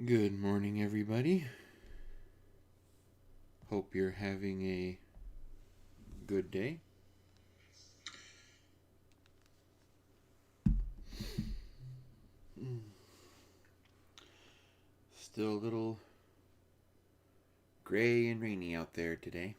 Good morning, everybody. Hope you're having a good day. Still a little gray and rainy out there today.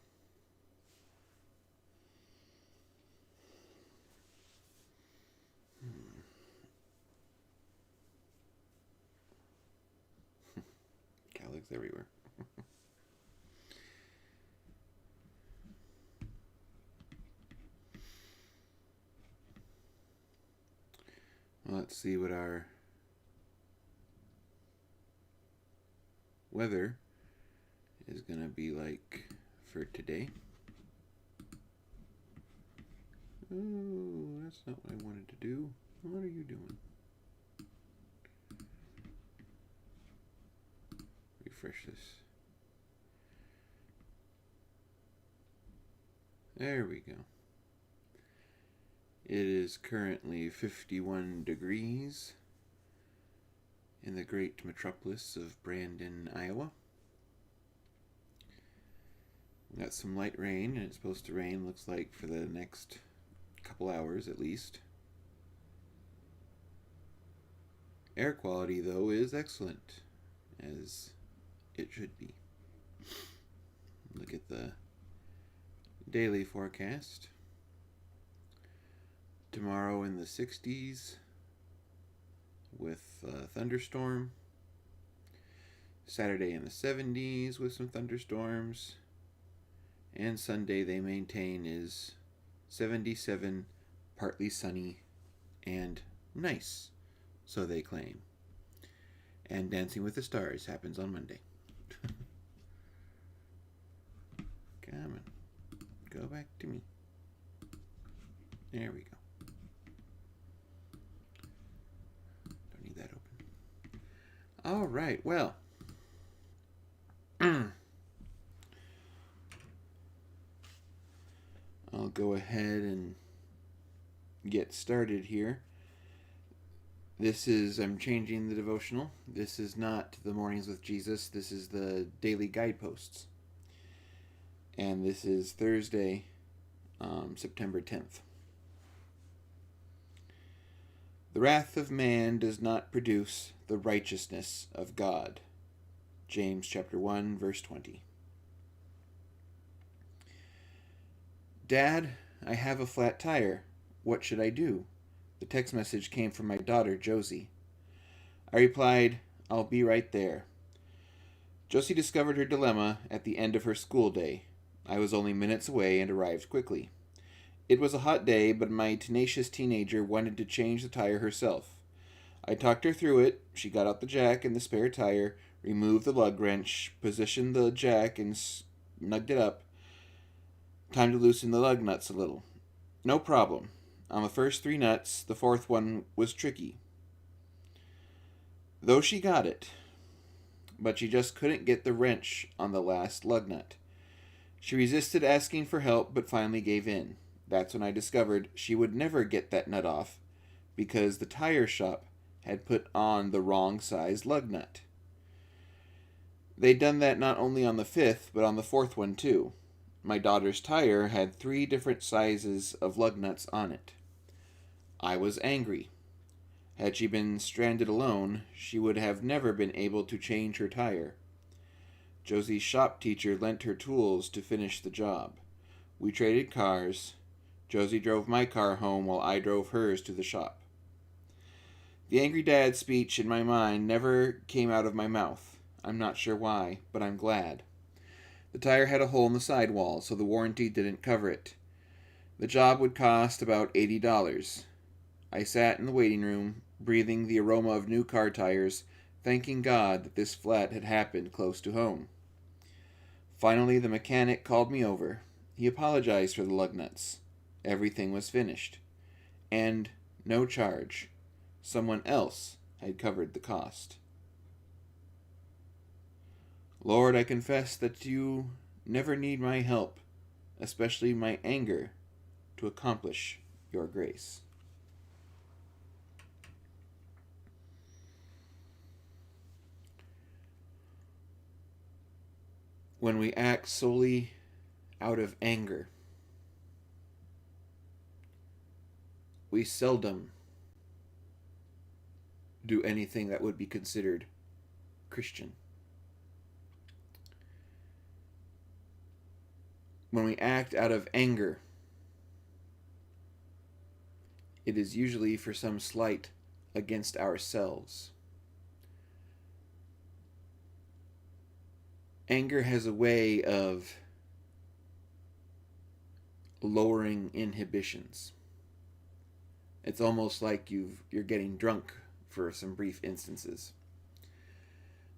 Cowlicks everywhere. Well, let's see what our weather is going to be like for today. Oh, that's not what I wanted to do. What are you doing? Refresh this. There we go. It is currently 51 degrees in the great metropolis of Brandon, Iowa. We got some light rain, and it's supposed to rain, looks like, for the next couple hours at least. Air quality, though, is excellent, as it should be. Look at the daily forecast. Tomorrow in the 60s with a thunderstorm. Saturday in the 70s with some thunderstorms. And Sunday, they maintain, is 77, partly sunny, and nice, so they claim. And Dancing with the Stars happens on Monday. Come on. Go back to me. There we go. Don't need that open. All right, well. I'll go ahead and get started here. I'm changing the devotional. This is not the Mornings with Jesus. This is the daily guideposts. And this is Thursday, September 10th. The wrath of man does not produce the righteousness of God. James chapter 1, verse 20. Dad, I have a flat tire. What should I do? The text message came from my daughter, Josie. I replied, I'll be right there. Josie discovered her dilemma at the end of her school day. I was only minutes away and arrived quickly. It was a hot day, but my tenacious teenager wanted to change the tire herself. I talked her through it. She got out the jack and the spare tire, removed the lug wrench, positioned the jack, and snugged it up. Time to loosen the lug nuts a little. No problem. On the first 3 nuts, the 4th one was tricky. Though she got it, but she just couldn't get the wrench on the last lug nut. She resisted asking for help, but finally gave in. That's when I discovered she would never get that nut off, because the tire shop had put on the wrong size lug nut. They'd done that not only on the 5th, but on the 4th one too. My daughter's tire had 3 different sizes of lug nuts on it. I was angry. Had she been stranded alone, she would have never been able to change her tire. Josie's shop teacher lent her tools to finish the job. We traded cars. Josie drove my car home while I drove hers to the shop. The angry dad speech in my mind never came out of my mouth. I'm not sure why, but I'm glad. The tire had a hole in the sidewall, so the warranty didn't cover it. The job would cost about $80. I sat in the waiting room, breathing the aroma of new car tires, thanking God that this flat had happened close to home. Finally, the mechanic called me over. He apologized for the lug nuts. Everything was finished. And no charge. Someone else had covered the cost. Lord, I confess that you never need my help, especially my anger, to accomplish your grace. when we act solely out of anger, we seldom do anything that would be considered Christian. When we act out of anger, it is usually for some slight against ourselves. Anger has a way of lowering inhibitions. It's almost like you're getting drunk for some brief instances.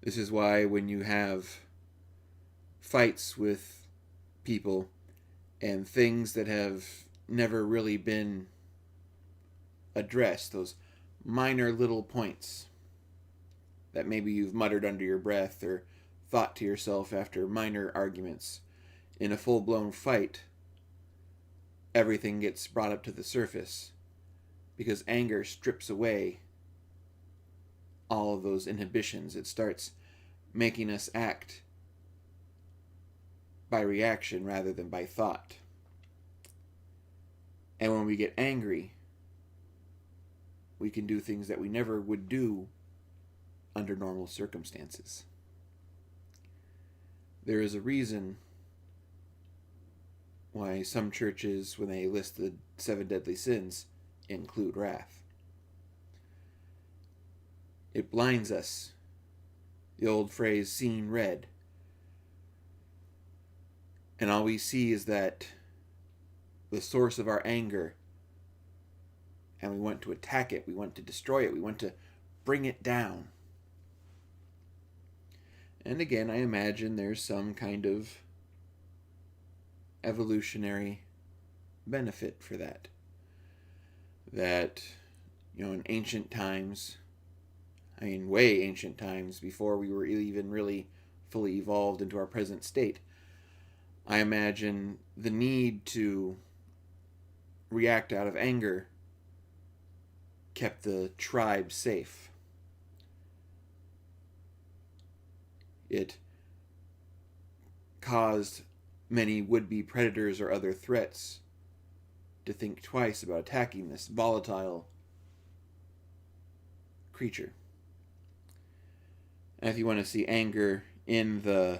This is why when you have fights with people and things that have never really been addressed, those minor little points that maybe you've muttered under your breath or thought to yourself after minor arguments, in a full-blown fight, everything gets brought up to the surface because anger strips away all of those inhibitions. It starts making us act by reaction rather than by thought. And when we get angry, we can do things that we never would do under normal circumstances. There is a reason why some churches, when they list the 7 deadly sins, include wrath. It blinds us. The old phrase, seeing red. And all we see is that the source of our anger, and we want to attack it, we want to destroy it, we want to bring it down. And again, I imagine there's some kind of evolutionary benefit for that. That, in ancient times, way ancient times, before we were even really fully evolved into our present state, I imagine the need to react out of anger kept the tribe safe. It caused many would-be predators or other threats to think twice about attacking this volatile creature. And if you want to see anger in the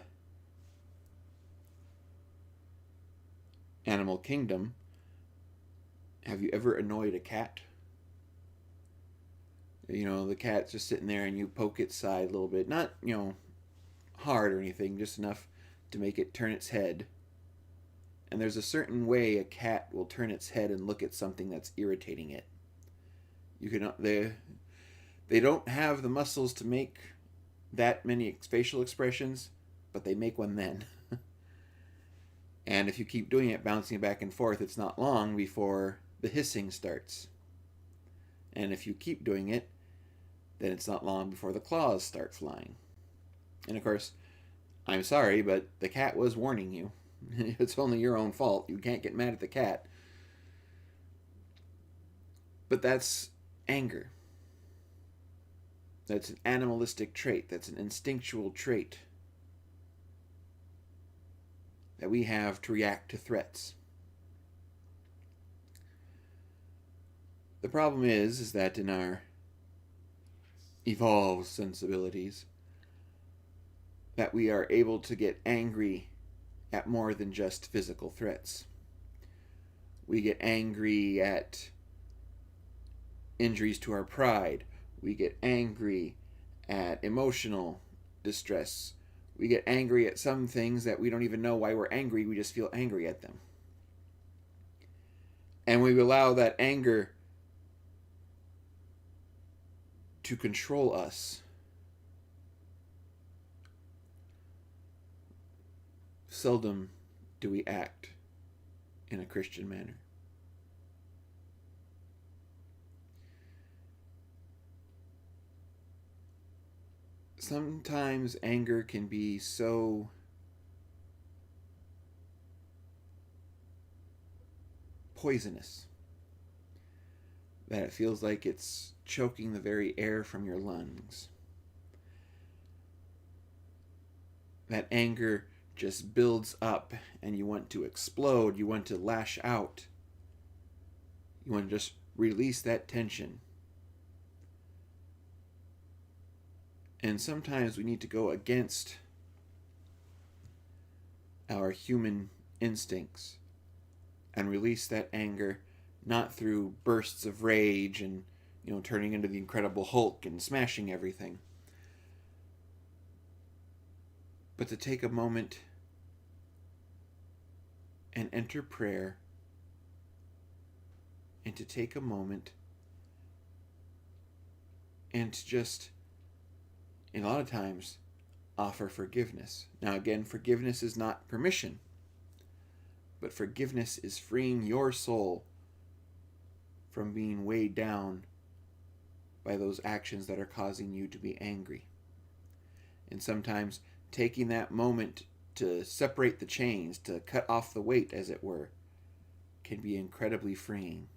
animal kingdom, have you ever annoyed a cat? The cat's just sitting there and you poke its side a little bit. Not, hard or anything, just enough to make it turn its head. And there's a certain way a cat will turn its head and look at something that's irritating it. They don't have the muscles to make that many facial expressions, but they make one then. And if you keep doing it, bouncing it back and forth, it's not long before the hissing starts. And if you keep doing it, then it's not long before the claws start flying. And of course, I'm sorry, but the cat was warning you. It's only your own fault. You can't get mad at the cat. But that's anger. That's an animalistic trait. That's an instinctual trait that we have to react to threats. The problem is that in our evolved sensibilities, that we are able to get angry at more than just physical threats. We get angry at injuries to our pride. We get angry at emotional distress. We get angry at some things that we don't even know why we're angry. We just feel angry at them. And we allow that anger to control us. Seldom do we act in a Christian manner. Sometimes anger can be so poisonous that it feels like it's choking the very air from your lungs. That anger just builds up and you want to explode, you want to lash out, you want to just release that tension. And sometimes we need to go against our human instincts and release that anger, not through bursts of rage and, turning into the Incredible Hulk and smashing everything, but to take a moment and enter prayer, and to take a moment and to just, and a lot of times, offer forgiveness. Now again, forgiveness is not permission, but forgiveness is freeing your soul from being weighed down by those actions that are causing you to be angry. And sometimes taking that moment to separate the chains, to cut off the weight, as it were, can be incredibly freeing.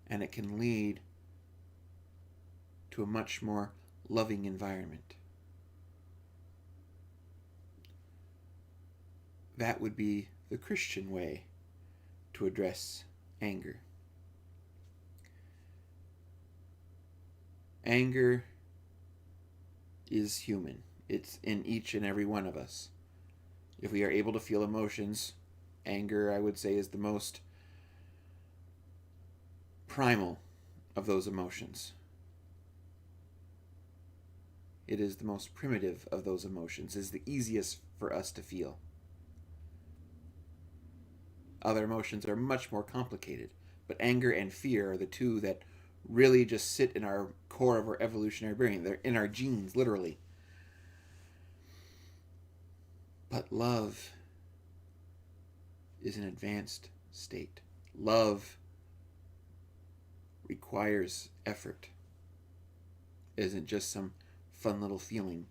And it can lead to a much more loving environment. That would be the Christian way to address anger. Anger is human. It's in each and every one of us. If we are able to feel emotions, anger, I would say, is the most primal of those emotions. It is the most primitive of those emotions. It is the easiest for us to feel. Other emotions are much more complicated, but anger and fear are the two that really just sit in our core of our evolutionary brain. They're in our genes, literally. But love is an advanced state. Love requires effort. It isn't just some fun little feeling.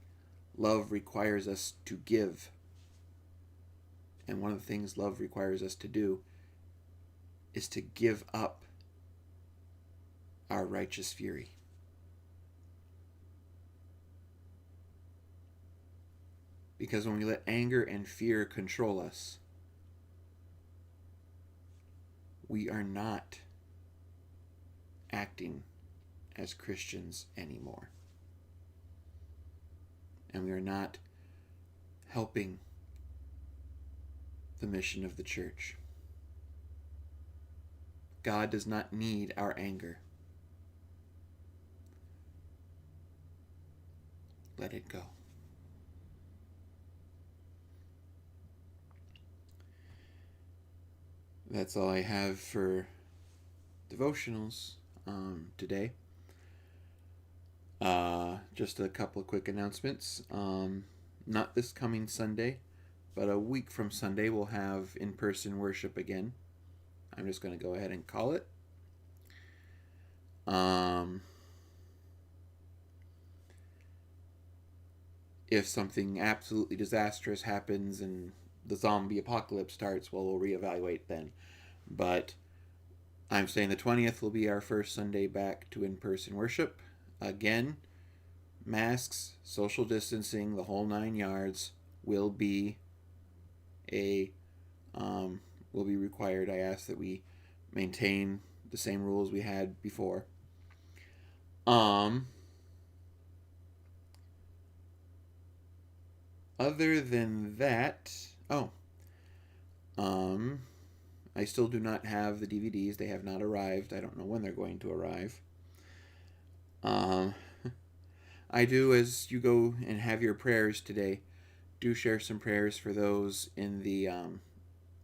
Love requires us to give. And one of the things love requires us to do is to give up our righteous fury. Because when we let anger and fear control us, we are not acting as Christians anymore. And we are not helping the mission of the church. God does not need our anger. Let it go. That's all I have for devotionals today. Just a couple of quick announcements. Not this coming Sunday, but a week from Sunday we'll have in-person worship again. I'm just going to go ahead and call it. If something absolutely disastrous happens and the zombie apocalypse starts, well, we'll reevaluate then. But I'm saying the 20th will be our first Sunday back to in-person worship. Again, masks, social distancing, the whole 9 yards will be required. I ask that we maintain the same rules we had before. Other than that, I still do not have the DVDs. They have not arrived. I don't know when they're going to arrive. I do, as you go and have your prayers today, do share some prayers for those in the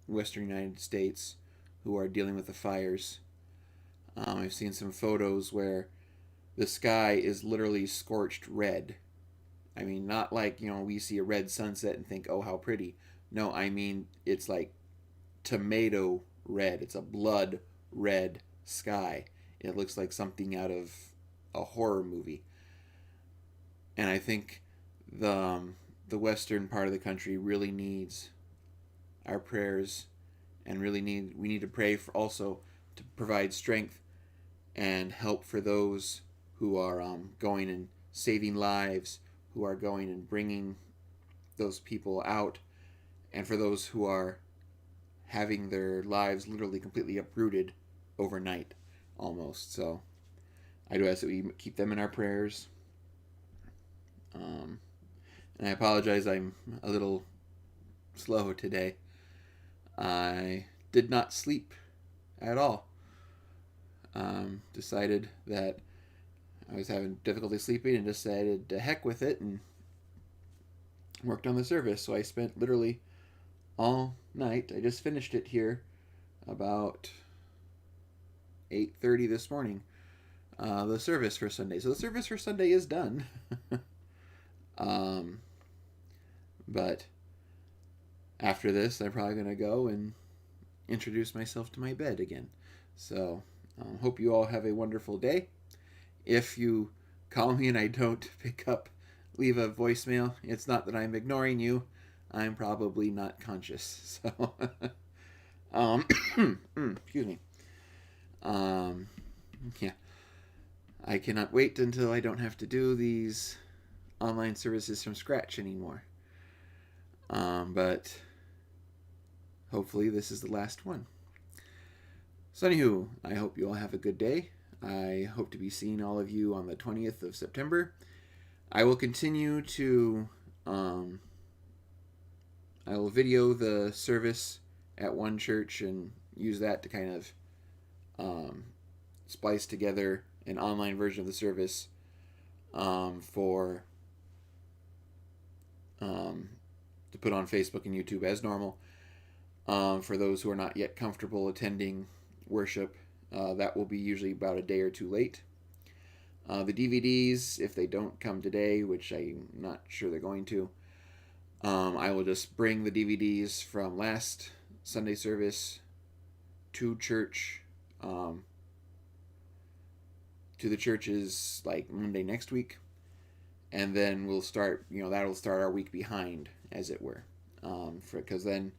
Western United States who are dealing with the fires. I've seen some photos where the sky is literally scorched red. I mean, not like, we see a red sunset and think, oh, how pretty. No, I mean, it's like tomato red. It's a blood red sky. It looks like something out of a horror movie. And I think the western part of the country really needs our prayers, and we need to pray for also to provide strength and help for those who are going and saving lives, who are going and bringing those people out, and for those who are having their lives literally completely uprooted overnight, almost. So I do ask that we keep them in our prayers. Um, and I apologize, I'm a little slow today. I did not sleep at all. Decided that I was having difficulty sleeping and decided to heck with it and worked on the service. So I spent literally all night. I just finished it here about 8:30 this morning. The service for Sunday. So the service for Sunday is done. But after this, I'm probably going to go and introduce myself to my bed again. So hope you all have a wonderful day. If you call me and I don't pick up, leave a voicemail. It's not that I'm ignoring you. I'm probably not conscious. So, excuse me. Yeah. I cannot wait until I don't have to do these online services from scratch anymore. But hopefully this is the last one. So anywho, I hope you all have a good day. I hope to be seeing all of you on the 20th of September. I will continue to, I will video the service at one church and use that to kind of splice together an online version of the service for to put on Facebook and YouTube as normal. For those who are not yet comfortable attending worship, that will be usually about a day or two late. The DVDs, if they don't come today, which I'm not sure they're going to, I will just bring the DVDs from last Sunday service to church, to the churches like Monday next week, and then we'll start, that'll start our week behind, as it were, because then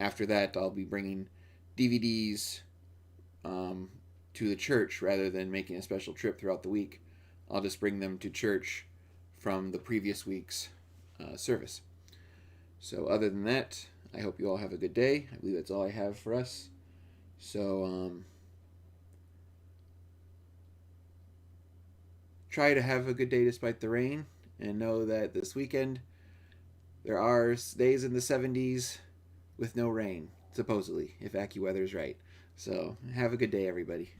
after that I'll be bringing DVDs to the church rather than making a special trip throughout the week. I'll just bring them to church from the previous week's service. So other than that, I hope you all have a good day. I believe that's all I have for us. So try to have a good day despite the rain, and know that this weekend there are days in the 70s with no rain, supposedly, if AccuWeather's right. So have a good day, everybody.